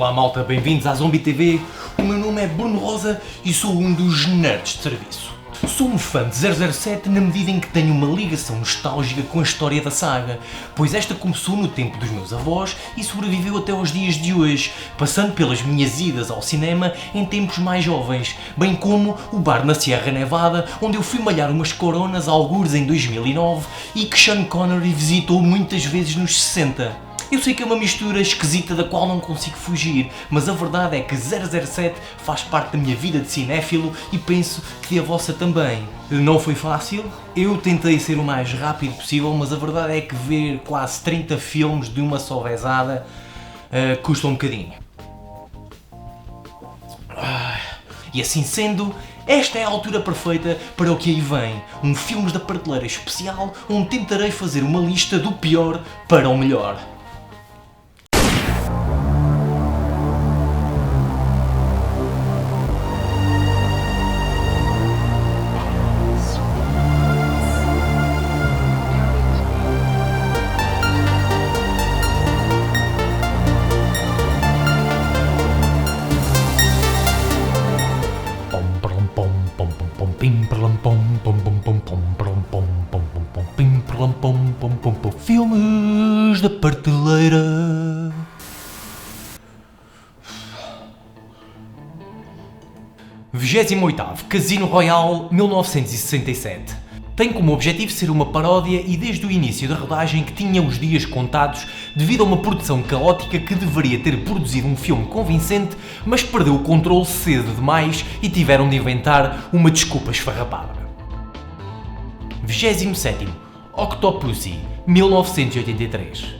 Olá malta, bem-vindos à Zombie TV. O meu nome é Bruno Rosa e sou um dos nerds de serviço. Sou um fã de 007 na medida em que tenho uma ligação nostálgica com a história da saga, pois esta começou no tempo dos meus avós e sobreviveu até aos dias de hoje, passando pelas minhas idas ao cinema em tempos mais jovens, bem como o bar na Sierra Nevada, onde eu fui malhar umas coronas algures em 2009 e que Sean Connery visitou muitas vezes nos 60. Eu sei que é uma mistura esquisita da qual não consigo fugir, mas a verdade é que 007 faz parte da minha vida de cinéfilo e penso que a vossa também. Não foi fácil, eu tentei ser o mais rápido possível, mas a verdade é que ver quase 30 filmes de uma só vezada custa um bocadinho. E assim sendo, esta é a altura perfeita para o que aí vem, um filmes da prateleira especial onde tentarei fazer uma lista do pior para o melhor. Filmes da prateleira. Vigésimo oitavo Casino Royale 1967. Tem como objetivo ser uma paródia e desde o início da rodagem que tinha os dias contados devido a uma produção caótica que deveria ter produzido um filme convincente, mas perdeu o controle cedo demais e tiveram de inventar uma desculpa esfarrapada. 27º Octopussy 1983.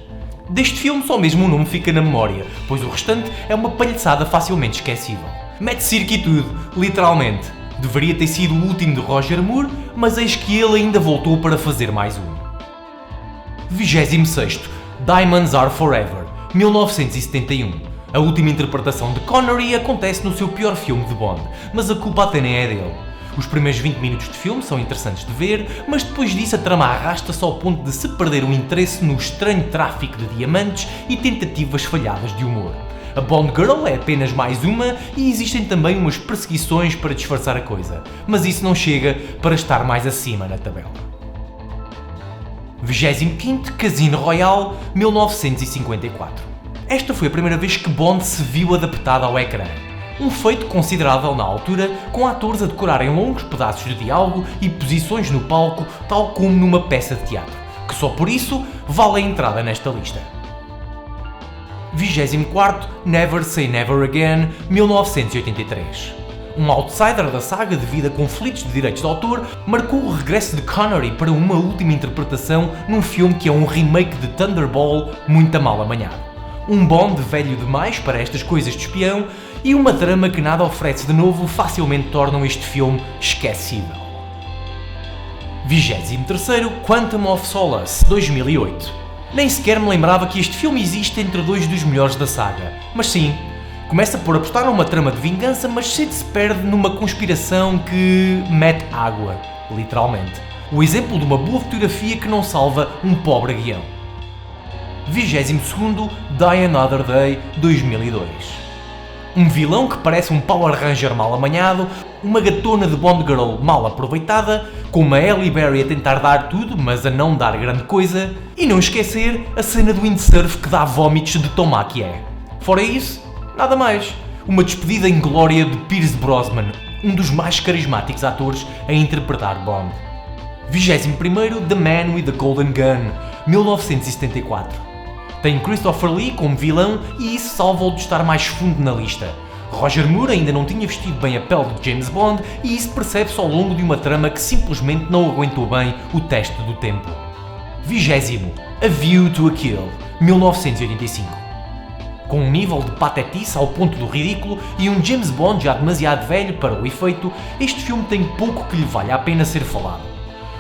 Deste filme só mesmo o nome fica na memória, pois o restante é uma palhaçada facilmente esquecível. Mete circo e tudo, literalmente. Deveria ter sido o último de Roger Moore, mas eis que ele ainda voltou para fazer mais um. 26º Diamonds Are Forever 1971. A última interpretação de Connery acontece no seu pior filme de Bond, mas a culpa até nem é dele. Os primeiros 20 minutos de filme são interessantes de ver, mas depois disso a trama arrasta-se ao ponto de se perder o interesse no estranho tráfico de diamantes e tentativas falhadas de humor. A Bond Girl é apenas mais uma e existem também umas perseguições para disfarçar a coisa, mas isso não chega para estar mais acima na tabela. 25º Casino Royale 1954. Esta foi a primeira vez que Bond se viu adaptada ao ecrã. Um feito considerável na altura, com atores a decorarem longos pedaços de diálogo e posições no palco, tal como numa peça de teatro, que só por isso vale a entrada nesta lista. 24º Never Say Never Again 1983. Um outsider da saga devido a conflitos de direitos de autor, marcou o regresso de Connery para uma última interpretação num filme que é um remake de Thunderball muito mal amanhado. Um Bond velho demais para estas coisas de espião e uma trama que nada oferece de novo facilmente tornam este filme esquecível. 23º Quantum of Solace 2008. Nem sequer me lembrava que este filme existe entre dois dos melhores da saga, mas sim, começa por apostar numa trama de vingança, mas cedo se perde numa conspiração que mete água, literalmente. O exemplo de uma boa fotografia que não salva um pobre guião. 22º Die Another Day 2002. Um vilão que parece um Power Ranger mal amanhado, uma gatona de Bond Girl mal aproveitada, com uma Halle Berry a tentar dar tudo, mas a não dar grande coisa, e não esquecer a cena do windsurf que dá vómitos de tão má que é. Fora isso, nada mais. Uma despedida em glória de Pierce Brosnan, um dos mais carismáticos atores a interpretar Bond. 21º The Man with the Golden Gun 1974. Tem Christopher Lee como vilão e isso salva-o de estar mais fundo na lista. Roger Moore ainda não tinha vestido bem a pele de James Bond e isso percebe-se ao longo de uma trama que simplesmente não aguentou bem o teste do tempo. 20º A View to a Kill 1985. Com um nível de patetice ao ponto do ridículo e um James Bond já demasiado velho para o efeito, este filme tem pouco que lhe valha a pena ser falado.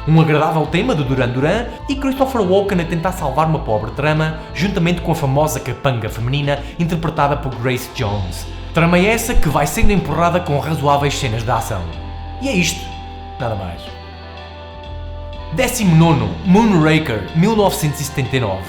Um agradável tema de Duran Duran e Christopher Walken a tentar salvar uma pobre trama, juntamente com a famosa capanga feminina interpretada por Grace Jones. Trama essa que vai sendo empurrada com razoáveis cenas de ação. E é isto, nada mais. 19º Moonraker 1979.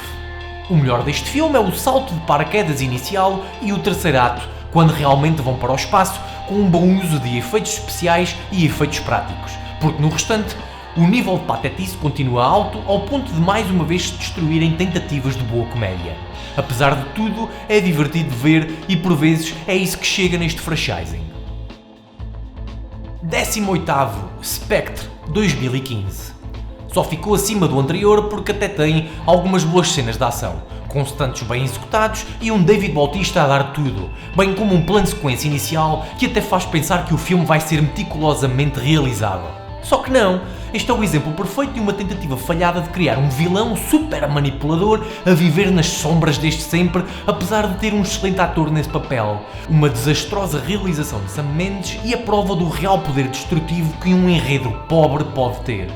O melhor deste filme é o salto de paraquedas inicial e o terceiro ato, quando realmente vão para o espaço com um bom uso de efeitos especiais e efeitos práticos, porque no restante, o nível de patetice continua alto ao ponto de mais uma vez se destruírem tentativas de boa comédia. Apesar de tudo, é divertido de ver e por vezes é isso que chega neste franchising. 18º, Spectre, 2015. Só ficou acima do anterior porque até tem algumas boas cenas de ação, com stunts bem executados e um David Bautista a dar tudo, bem como um plano de sequência inicial que até faz pensar que o filme vai ser meticulosamente realizado. Só que não, este é o exemplo perfeito de uma tentativa falhada de criar um vilão super manipulador a viver nas sombras desde sempre, apesar de ter um excelente ator nesse papel. Uma desastrosa realização de Sam Mendes e a prova do real poder destrutivo que um enredo pobre pode ter.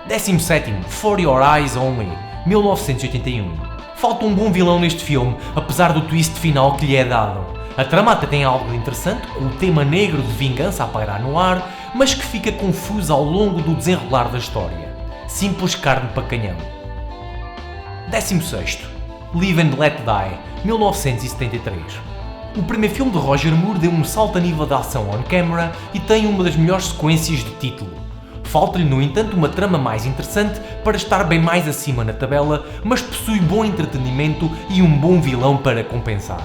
17º, For Your Eyes Only, 1981. Falta um bom vilão neste filme, apesar do twist final que lhe é dado. A trama até tem algo interessante, com o tema negro de vingança a pairar no ar, mas que fica confusa ao longo do desenrolar da história. Simples carne para canhão. 16º, Live and Let Die, 1973. O primeiro filme de Roger Moore deu um salto a nível de ação on-camera e tem uma das melhores sequências de título. Falta-lhe, no entanto, uma trama mais interessante para estar bem mais acima na tabela, mas possui bom entretenimento e um bom vilão para compensar.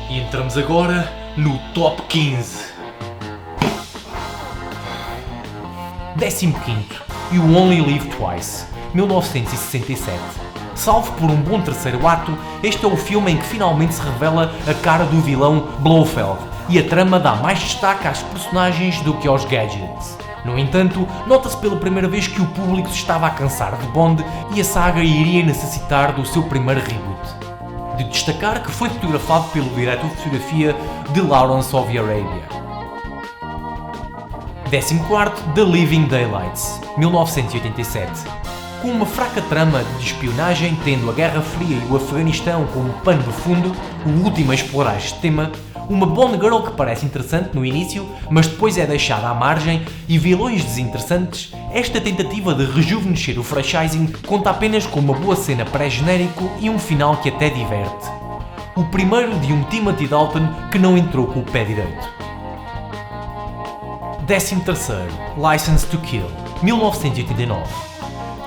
E entramos agora no Top 15. 15º, You Only Live Twice, 1967. Salvo por um bom terceiro ato, este é o filme em que finalmente se revela a cara do vilão Blofeld e a trama dá mais destaque às personagens do que aos gadgets. No entanto, nota-se pela primeira vez que o público se estava a cansar de Bond e a saga iria necessitar do seu primeiro reboot. De destacar que foi fotografado pelo diretor de fotografia de Lawrence of Arabia. 14º, The Living Daylights, 1987. Com uma fraca trama de espionagem, tendo a Guerra Fria e o Afeganistão como pano de fundo, o último a explorar este tema, uma Bond Girl que parece interessante no início, mas depois é deixada à margem, e vilões desinteressantes, esta tentativa de rejuvenescer o franchising conta apenas com uma boa cena pré-genérico e um final que até diverte. O primeiro de um Timothy Dalton que não entrou com o pé direito. 13º, License to Kill, 1989.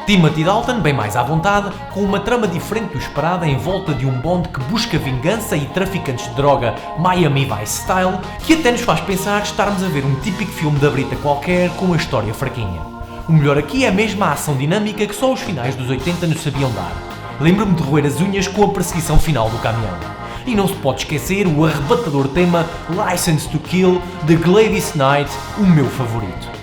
Timothy Dalton, bem mais à vontade, com uma trama diferente do esperado em volta de um Bond que busca vingança e traficantes de droga Miami Vice Style, que até nos faz pensar estarmos a ver um típico filme da Brita qualquer com uma história fraquinha. O melhor aqui é mesmo a ação dinâmica que só os finais dos 80 nos sabiam dar. Lembro-me de roer as unhas com a perseguição final do caminhão. E não se pode esquecer o arrebatador tema License to Kill de Gladys Knight, o meu favorito.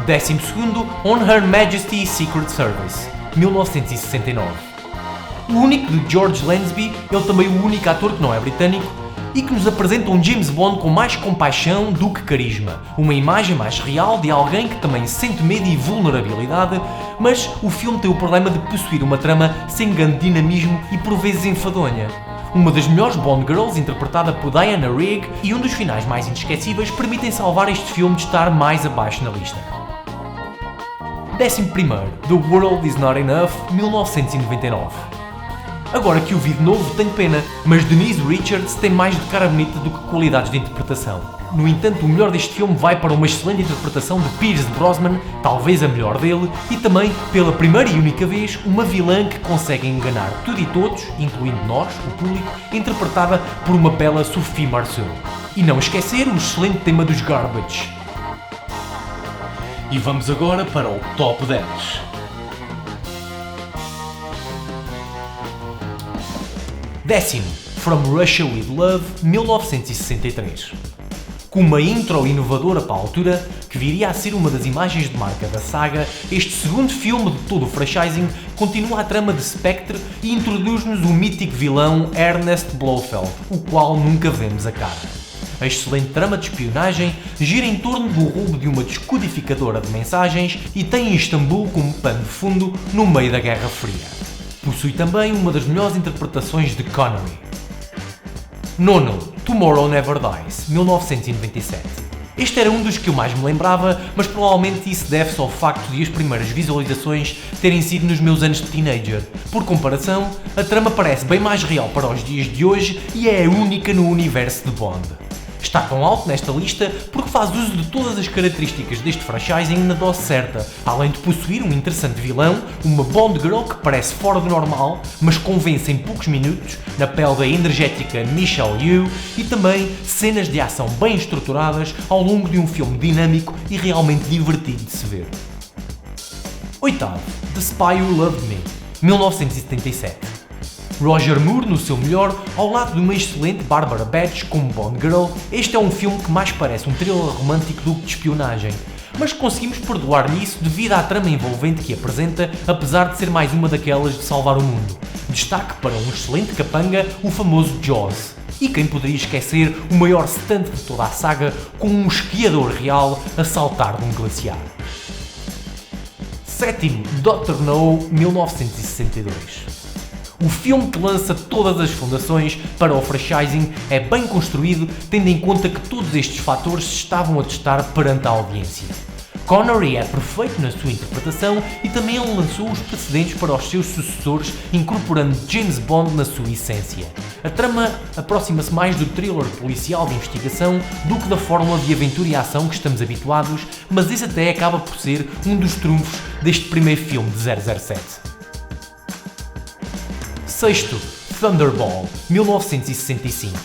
12º, On Her Majesty's Secret Service, 1969. O único de George Lazenby, ele também o único ator que não é britânico e que nos apresenta um James Bond com mais compaixão do que carisma, uma imagem mais real de alguém que também sente medo e vulnerabilidade, mas o filme tem o problema de possuir uma trama sem grande dinamismo e por vezes enfadonha. Uma das melhores Bond Girls, interpretada por Diana Rigg, e um dos finais mais inesquecíveis permitem salvar este filme de estar mais abaixo na lista. 11º, The World Is Not Enough, 1999. Agora que o vi de novo tenho pena, mas Denise Richards tem mais de cara bonita do que qualidades de interpretação. No entanto, o melhor deste filme vai para uma excelente interpretação de Pierce Brosnan, talvez a melhor dele, e também, pela primeira e única vez, uma vilã que consegue enganar tudo e todos, incluindo nós, o público, interpretada por uma bela Sophie Marceau. E não esquecer o excelente tema dos Garbage. E vamos agora para o Top 10. Décimo, From Russia With Love, 1963. Com uma intro inovadora para a altura, que viria a ser uma das imagens de marca da saga, este segundo filme de todo o franchising continua a trama de Spectre e introduz-nos o mítico vilão Ernest Blofeld, o qual nunca vemos a cara. A excelente trama de espionagem gira em torno do roubo de uma descodificadora de mensagens e tem Istambul como pano de fundo no meio da Guerra Fria. Possui também uma das melhores interpretações de Connery. Nono, Tomorrow Never Dies, 1997. Este era um dos que eu mais me lembrava, mas provavelmente isso deve-se ao facto de as primeiras visualizações terem sido nos meus anos de teenager. Por comparação, a trama parece bem mais real para os dias de hoje e é única no universo de Bond. Está tão alto nesta lista porque faz uso de todas as características deste franchising na dose certa, além de possuir um interessante vilão, uma Bond Girl que parece fora do normal, mas convence em poucos minutos, na pele da energética Michelle Yeoh, e também cenas de ação bem estruturadas ao longo de um filme dinâmico e realmente divertido de se ver. Oitavo, The Spy Who Loved Me, 1977. Roger Moore no seu melhor, ao lado de uma excelente Barbara Batch como Bond Girl, este é um filme que mais parece um thriller romântico do que de espionagem. Mas conseguimos perdoar-lhe isso devido à trama envolvente que apresenta, apesar de ser mais uma daquelas de salvar o mundo. Destaque para um excelente capanga, o famoso Jaws. E quem poderia esquecer o maior stunt de toda a saga com um esquiador real a saltar de um glaciar. Sétimo, Dr. No, 1962. O filme que lança todas as fundações para o franchising é bem construído, tendo em conta que todos estes fatores se estavam a testar perante a audiência. Connery é perfeito na sua interpretação e também ele lançou os precedentes para os seus sucessores, incorporando James Bond na sua essência. A trama aproxima-se mais do thriller policial de investigação do que da fórmula de aventura e ação que estamos habituados, mas esse até acaba por ser um dos trunfos deste primeiro filme de 007. Sexto, Thunderball, 1965.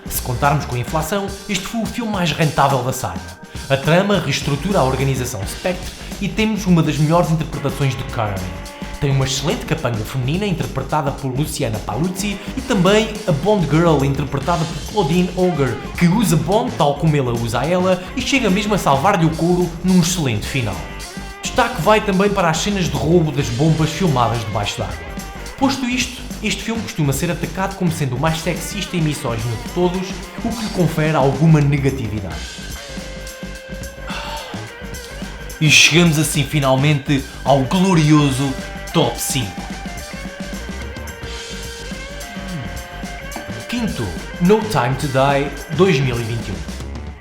Se contarmos com a inflação, este foi o filme mais rentável da saga. A trama reestrutura a organização Spectre e temos uma das melhores interpretações de Connery. Tem uma excelente capanga feminina interpretada por Luciana Paluzzi e também a Bond Girl interpretada por Claudine Auger, que usa Bond tal como ela usa a ela e chega mesmo a salvar-lhe o couro num excelente final. Destaque vai também para as cenas de roubo das bombas filmadas debaixo d'água. Posto isto, este filme costuma ser atacado como sendo o mais sexista e misógino de todos, o que lhe confere alguma negatividade. E chegamos assim finalmente ao glorioso Top 5. Quinto, No Time to Die, 2021.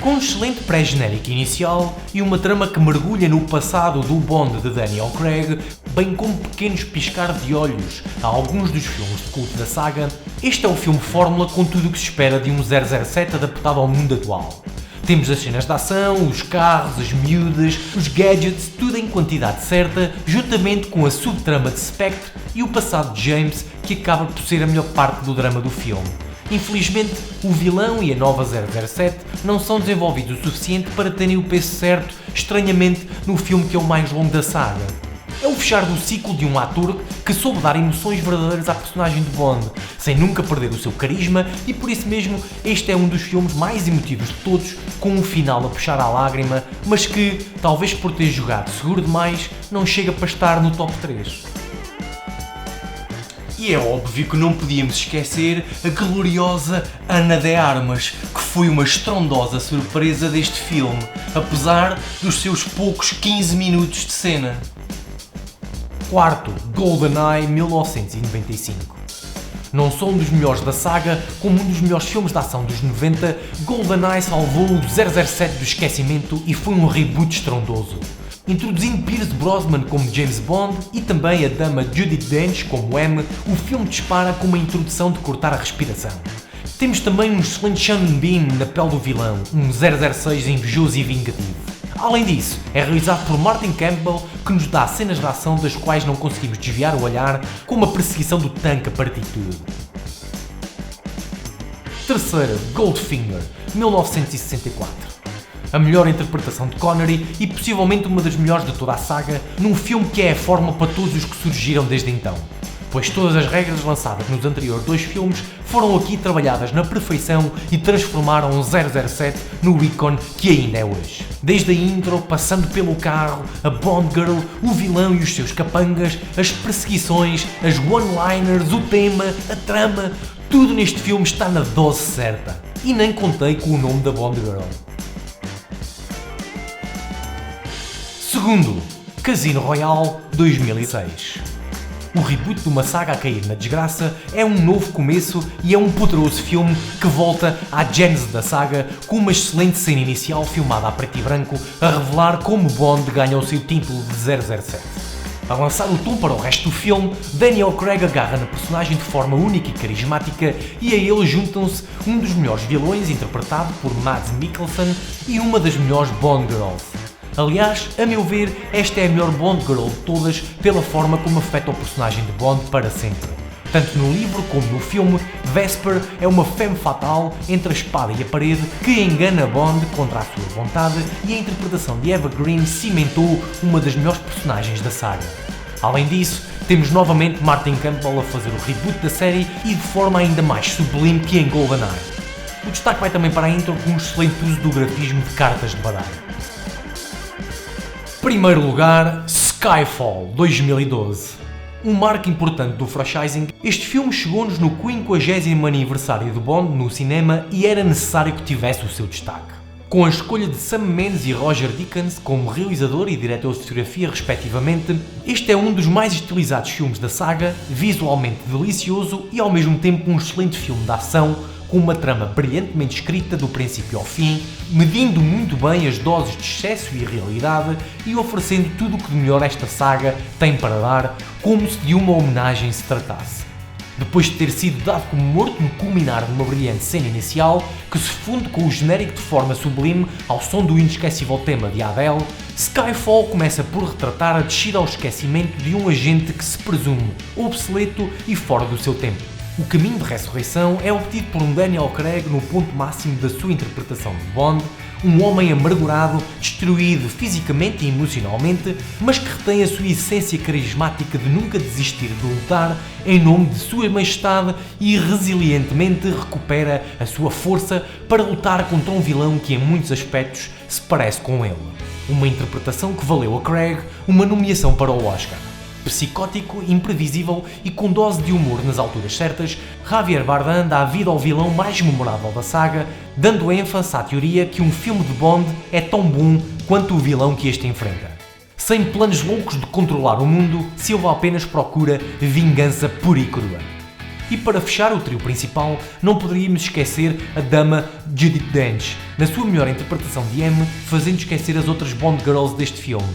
Com um excelente pré-genérico inicial e uma trama que mergulha no passado do Bond de Daniel Craig, bem como pequenos piscar de olhos a alguns dos filmes de culto da saga, este é o filme fórmula com tudo o que se espera de um 007 adaptado ao mundo atual. Temos as cenas de ação, os carros, as miúdas, os gadgets, tudo em quantidade certa, juntamente com a subtrama de Spectre e o passado de James, que acaba por ser a melhor parte do drama do filme. Infelizmente, o vilão e a nova 007 não são desenvolvidos o suficiente para terem o peso certo, estranhamente, no filme que é o mais longo da saga. É o fechar do ciclo de um ator que soube dar emoções verdadeiras à personagem de Bond, sem nunca perder o seu carisma, e por isso mesmo este é um dos filmes mais emotivos de todos, com um final a puxar à lágrima, mas que, talvez por ter jogado seguro demais, não chega para estar no top 3. E é óbvio que não podíamos esquecer a gloriosa Ana de Armas, que foi uma estrondosa surpresa deste filme, apesar dos seus poucos 15 minutos de cena. Quarto, GoldenEye, 1995. Não só um dos melhores da saga, como um dos melhores filmes de ação dos 90, GoldenEye salvou o 007 do esquecimento e foi um reboot estrondoso. Introduzindo Pierce Brosnan como James Bond e também a dama Judi Dench como M, o filme dispara com uma introdução de cortar a respiração. Temos também um excelente Sean Bean na pele do vilão, um 006 invejoso e vingativo. Além disso, é realizado por Martin Campbell, que nos dá cenas de ação das quais não conseguimos desviar o olhar, como a perseguição do tanque a partir de tudo. Terceira, Goldfinger, 1964. A melhor interpretação de Connery e possivelmente uma das melhores de toda a saga, num filme que é a fórmula para todos os que surgiram desde então. Pois todas as regras lançadas nos anteriores dois filmes foram aqui trabalhadas na perfeição e transformaram o 007 no ícone que ainda é hoje. Desde a intro, passando pelo carro, a Bond Girl, o vilão e os seus capangas, as perseguições, as one-liners, o tema, a trama, tudo neste filme está na dose certa. E nem contei com o nome da Bond Girl. Segundo, Casino Royale 2006. o reboot de uma saga a cair na desgraça, é um novo começo e é um poderoso filme que volta à gênese da saga com uma excelente cena inicial filmada a preto e branco a revelar como Bond ganha o seu título de 007. A lançar o tom para o resto do filme, Daniel Craig agarra na personagem de forma única e carismática e a ele juntam-se um dos melhores vilões interpretado por Mads Mikkelsen e uma das melhores Bond Girls. Aliás, a meu ver, esta é a melhor Bond Girl de todas pela forma como afeta o personagem de Bond para sempre. Tanto no livro como no filme, Vesper é uma femme fatale entre a espada e a parede que engana Bond contra a sua vontade e a interpretação de Eva Green cimentou uma das melhores personagens da saga. Além disso, temos novamente Martin Campbell a fazer o reboot da série e de forma ainda mais sublime que em GoldenEye. O destaque vai também para a intro com um excelente uso do grafismo de cartas de baralho. Primeiro lugar, Skyfall 2012. Um marco importante do franchising, este filme chegou-nos no 50º aniversário de Bond no cinema e era necessário que tivesse o seu destaque. Com a escolha de Sam Mendes e Roger Deakins como realizador e diretor de fotografia respectivamente, este é um dos mais estilizados filmes da saga, visualmente delicioso e ao mesmo tempo um excelente filme de ação, com uma trama brilhantemente escrita do princípio ao fim, medindo muito bem as doses de excesso e realidade e oferecendo tudo o que de melhor esta saga tem para dar, como se de uma homenagem se tratasse. Depois de ter sido dado como morto no culminar de uma brilhante cena inicial, que se funde com o genérico de forma sublime ao som do inesquecível tema de Adele, Skyfall começa por retratar a descida ao esquecimento de um agente que se presume obsoleto e fora do seu tempo. O caminho de ressurreição é obtido por um Daniel Craig no ponto máximo da sua interpretação de Bond, um homem amargurado, destruído fisicamente e emocionalmente, mas que retém a sua essência carismática de nunca desistir de lutar em nome de Sua Majestade e resilientemente recupera a sua força para lutar contra um vilão que em muitos aspectos se parece com ele. Uma interpretação que valeu a Craig uma nomeação para o Oscar. Psicótico, imprevisível e com dose de humor nas alturas certas, Javier Bardem dá vida ao vilão mais memorável da saga, dando ênfase à teoria que um filme de Bond é tão bom quanto o vilão que este enfrenta. Sem planos loucos de controlar o mundo, Silva apenas procura vingança pura e crua. E para fechar o trio principal, não poderíamos esquecer a dama Judi Dench, na sua melhor interpretação de M, fazendo esquecer as outras Bond Girls deste filme.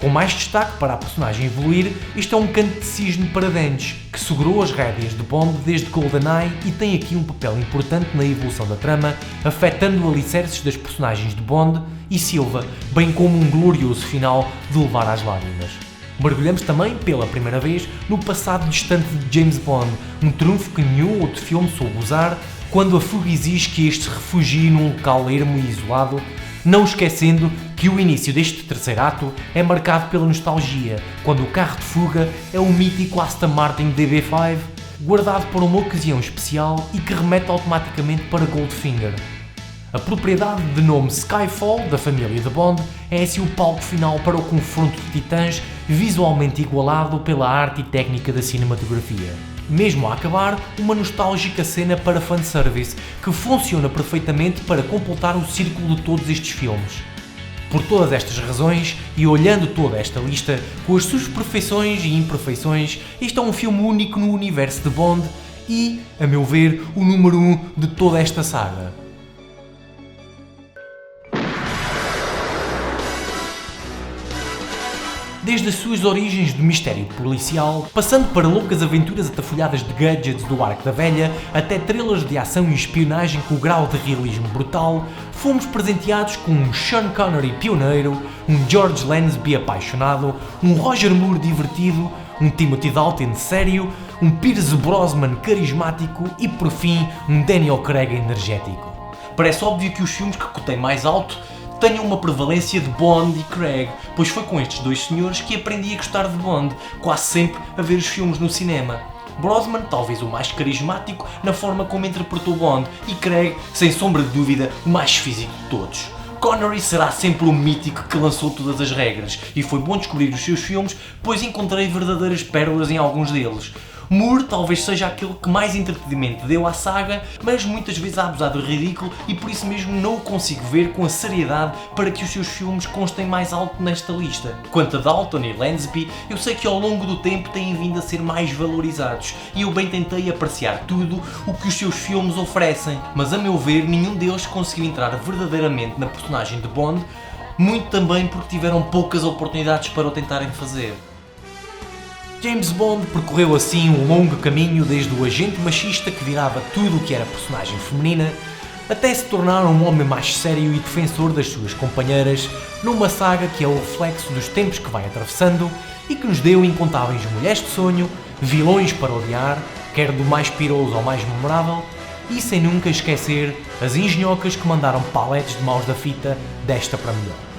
Com mais destaque para a personagem evoluir, este é um canto de cisne para Dench, que segurou as rédeas de Bond desde GoldenEye e tem aqui um papel importante na evolução da trama, afetando alicerces das personagens de Bond e Silva, bem como um glorioso final de levar às lágrimas. Mergulhamos também, pela primeira vez, no passado distante de James Bond, um trunfo que nenhum outro filme soube usar, quando a fuga exige que este se refugie num local ermo e isolado, não esquecendo que o início deste terceiro ato é marcado pela nostalgia, quando o carro de fuga é o mítico Aston Martin DB5, guardado para uma ocasião especial e que remete automaticamente para Goldfinger. A propriedade de nome Skyfall, da família de Bond, é assim o palco final para o confronto de titãs, visualmente igualado pela arte e técnica da cinematografia. Mesmo a acabar, uma nostálgica cena para fanservice, que funciona perfeitamente para completar o círculo de todos estes filmes. Por todas estas razões, e olhando toda esta lista, com as suas perfeições e imperfeições, este é um filme único no universo de Bond e, a meu ver, o número 1 de toda esta saga. Desde as suas origens do mistério policial, passando para loucas aventuras atafolhadas de gadgets do Arco da Velha, até trailers de ação e espionagem com grau de realismo brutal, fomos presenteados com um Sean Connery pioneiro, um George Lazenby apaixonado, um Roger Moore divertido, um Timothy Dalton sério, um Pierce Brosnan carismático e, por fim, um Daniel Craig energético. Parece óbvio que os filmes que cotei mais alto tenham uma prevalência de Bond e Craig, pois foi com estes dois senhores que aprendi a gostar de Bond, quase sempre a ver os filmes no cinema. Brosnan, talvez o mais carismático na forma como interpretou Bond, e Craig, sem sombra de dúvida, o mais físico de todos. Connery será sempre o mítico que lançou todas as regras, e foi bom descobrir os seus filmes, pois encontrei verdadeiras pérolas em alguns deles. Moore talvez seja aquele que mais entretenimento deu à saga, mas muitas vezes há abusado do ridículo e por isso mesmo não o consigo ver com a seriedade para que os seus filmes constem mais alto nesta lista. Quanto a Dalton e Lansby, eu sei que ao longo do tempo têm vindo a ser mais valorizados e eu bem tentei apreciar tudo o que os seus filmes oferecem, mas a meu ver nenhum deles conseguiu entrar verdadeiramente na personagem de Bond, muito também porque tiveram poucas oportunidades para o tentarem fazer. James Bond percorreu assim um longo caminho desde o agente machista que virava tudo o que era personagem feminina, até se tornar um homem mais sério e defensor das suas companheiras, numa saga que é o reflexo dos tempos que vai atravessando e que nos deu incontáveis mulheres de sonho, vilões para odiar, quer do mais piroso ao mais memorável, e sem nunca esquecer as engenhocas que mandaram paletes de maus da fita desta para melhor.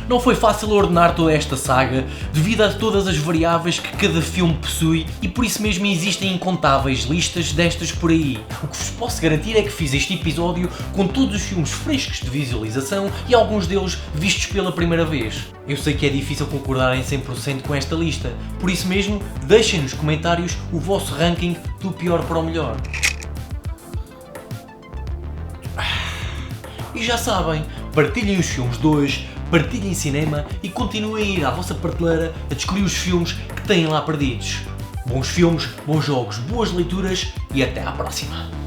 Não foi fácil ordenar toda esta saga devido a todas as variáveis que cada filme possui e por isso mesmo existem incontáveis listas destas por aí. O que vos posso garantir é que fiz este episódio com todos os filmes frescos de visualização e alguns deles vistos pela primeira vez. Eu sei que é difícil concordar em 100% com esta lista, por isso mesmo deixem nos comentários o vosso ranking do pior para o melhor. E já sabem, partilhem os filmes de hoje, partilhem cinema e continuem a ir à vossa prateleira a descobrir os filmes que têm lá perdidos. Bons filmes, bons jogos, boas leituras e até à próxima!